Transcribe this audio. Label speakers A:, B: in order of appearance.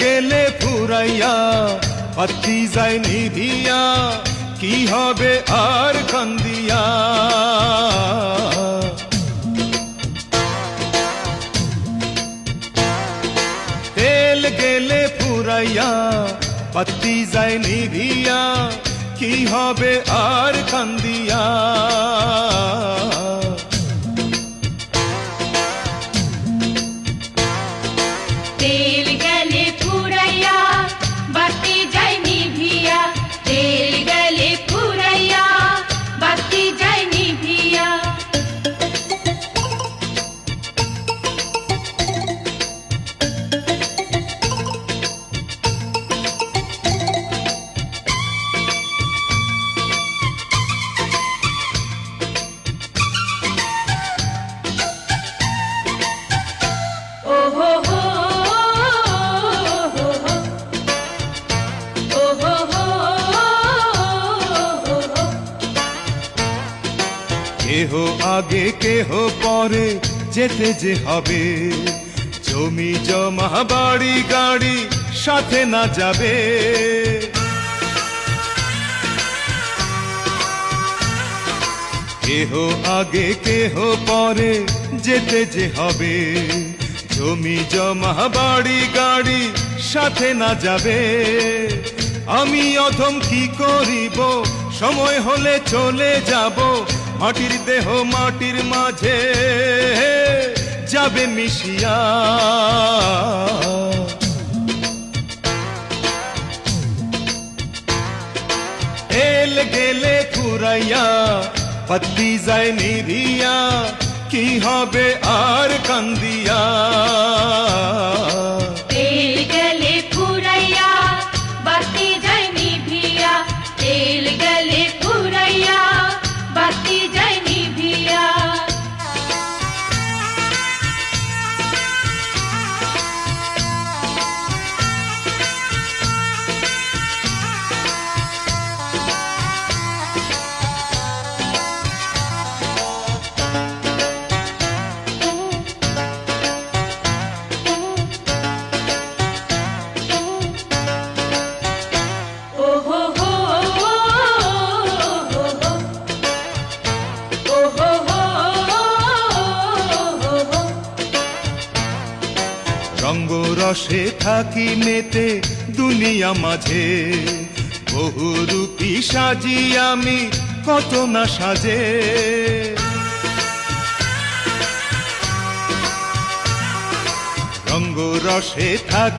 A: গেলে ফুরাইয়া বাতি যায় নিভিয়া, কি হবে আর কান্দিয়া। তেল গেলে ফুরাইয়া বাতি যায় নিভিয়া, কি হবে আর কান্দিয়া।
B: তেল গেলে ফুরাইয়া বাতি যায় নিভিয়া, তেল গেলে ফুরাইয়া বাতি যায় নিভিয়া।
A: কেহ আগে কেহ পরে যেতে যে হবে, জমি জমা বাড়ি গাড়ি সাথে না যাবে। কেহ আগে কেহ পরে যেতে যে হবে, জমি জমা বাড়ি গাড়ি সাথে না যাবে। আমি অধম কি করিব, সময় হলে চলে যাব, মাটির দেহ মাটির মাঝে যাবে মিশিয়া। তেল গেলে ফুরাইয়া বাতি যায় নিভিয়া, কি হবে আর কান্দিয়া।
B: তেল গেলে ফুরাইয়া বাতি যায় নিভিয়া, তেল গেলে ফুরাইয়া বাতি যায় নিভিয়া।
A: রঙ্গ রসে থাকি মেতে দুনিয়া মাঝে, বহুরূপী সাজি আমি কত না সাজে। রঙ্গ রসে থাকি